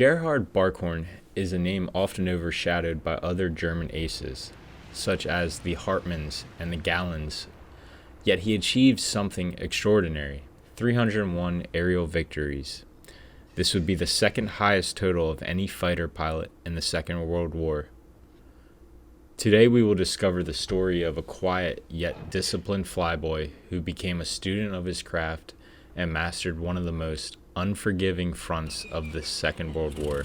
Gerhard Barkhorn is a name often overshadowed by other German aces, such as the Hartmanns and the Gallens, yet he achieved something extraordinary: 301 aerial victories. This would be the second highest total of any fighter pilot in the Second World War. Today we will discover the story of a quiet yet disciplined flyboy who became a student of his craft and mastered one of the most unforgiving fronts of the Second World War.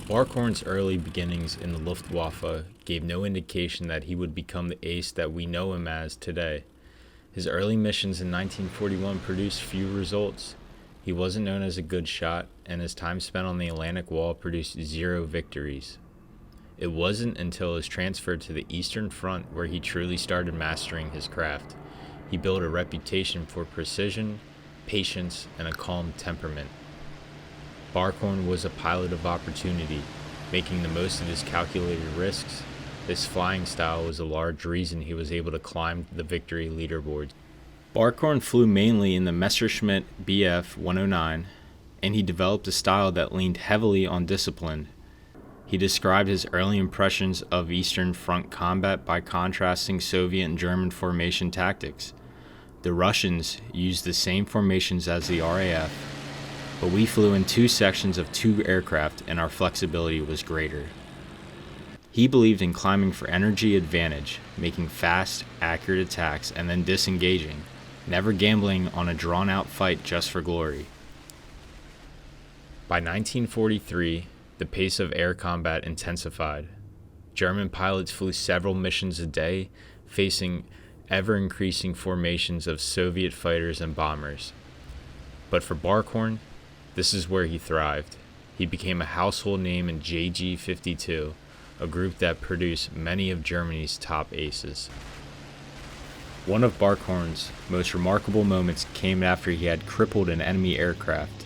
Barkhorn's early beginnings in the Luftwaffe gave no indication that he would become the ace that we know him as today. His early missions in 1941 produced few results. He wasn't known as a good shot, and his time spent on the Atlantic Wall produced 0 victories. It wasn't until his transfer to the Eastern Front where he truly started mastering his craft. He built a reputation for precision, patience, and a calm temperament. Barkhorn was a pilot of opportunity, making the most of his calculated risks. His flying style was a large reason he was able to climb the victory leaderboard. Barkhorn flew mainly in the Messerschmitt Bf 109, and he developed a style that leaned heavily on discipline. He described his early impressions of Eastern Front combat by contrasting Soviet and German formation tactics. The Russians used the same formations as the RAF, but we flew in 2 sections of 2 aircraft and our flexibility was greater. He believed in climbing for energy advantage, making fast, accurate attacks, and then disengaging, never gambling on a drawn-out fight just for glory. By 1943, the pace of air combat intensified. German pilots flew several missions a day, facing ever-increasing formations of Soviet fighters and bombers. But for Barkhorn, this is where he thrived. He became a household name in JG-52, a group that produced many of Germany's top aces. One of Barkhorn's most remarkable moments came after he had crippled an enemy aircraft.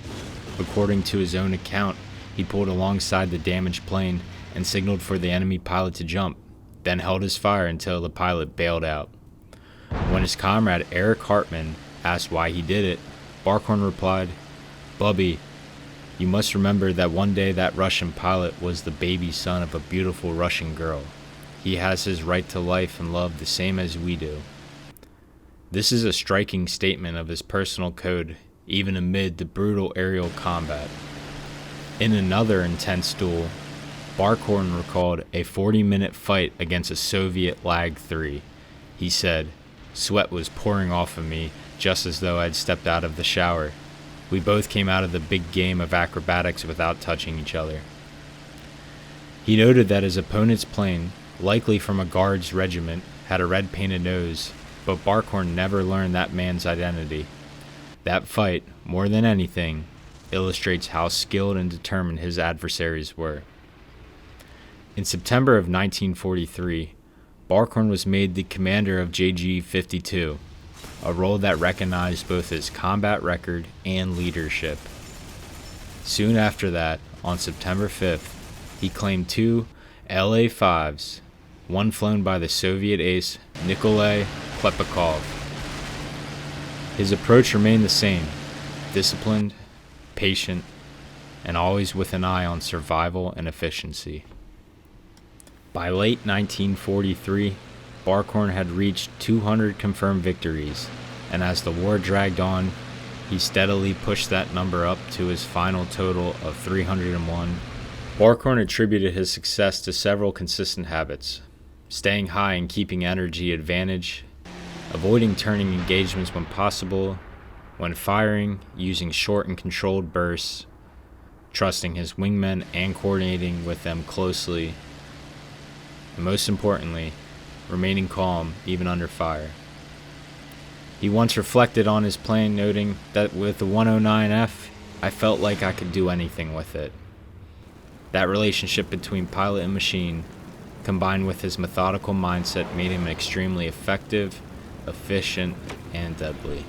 According to his own account, he pulled alongside the damaged plane and signaled for the enemy pilot to jump, then held his fire until the pilot bailed out. When his comrade Erich Hartmann asked why he did it, Barkhorn replied, "Bubby, you must remember that one day that Russian pilot was the baby son of a beautiful Russian girl. He has his right to life and love the same as we do." This is a striking statement of his personal code, even amid the brutal aerial combat. In another intense duel, Barkhorn recalled a 40-minute fight against a Soviet Lag 3. He said, "Sweat was pouring off of me just as though I'd stepped out of the shower. We both came out of the big game of acrobatics without touching each other." He noted that his opponent's plane, likely from a guards regiment, had a red painted nose, but Barkhorn never learned that man's identity. That fight, more than anything, illustrates how skilled and determined his adversaries were. In September of 1943, Barkhorn was made the commander of JG-52, a role that recognized both his combat record and leadership. Soon after that, on September 5th, he claimed 2 LA-5s, one flown by the Soviet ace Nikolai Klepikov. His approach remained the same: disciplined, patient, and always with an eye on survival and efficiency. By late 1943, Barkhorn had reached 200 confirmed victories, and as the war dragged on, he steadily pushed that number up to his final total of 301. Barkhorn attributed his success to several consistent habits: staying high and keeping energy advantage, avoiding turning engagements when possible, when firing, using short and controlled bursts, trusting his wingmen and coordinating with them closely, and most importantly, remaining calm even under fire. He once reflected on his plane, noting that with the 109F, I felt like I could do anything with it. That relationship between pilot and machine, combined with his methodical mindset, made him extremely effective, efficient, and deadly.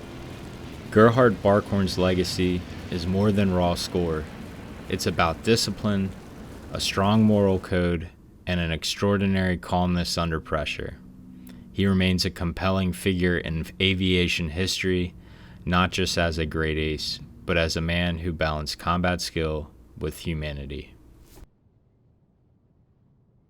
Gerhard Barkhorn's legacy is more than raw score. It's about discipline, a strong moral code, and an extraordinary calmness under pressure. He remains a compelling figure in aviation history, not just as a great ace, but as a man who balanced combat skill with humanity.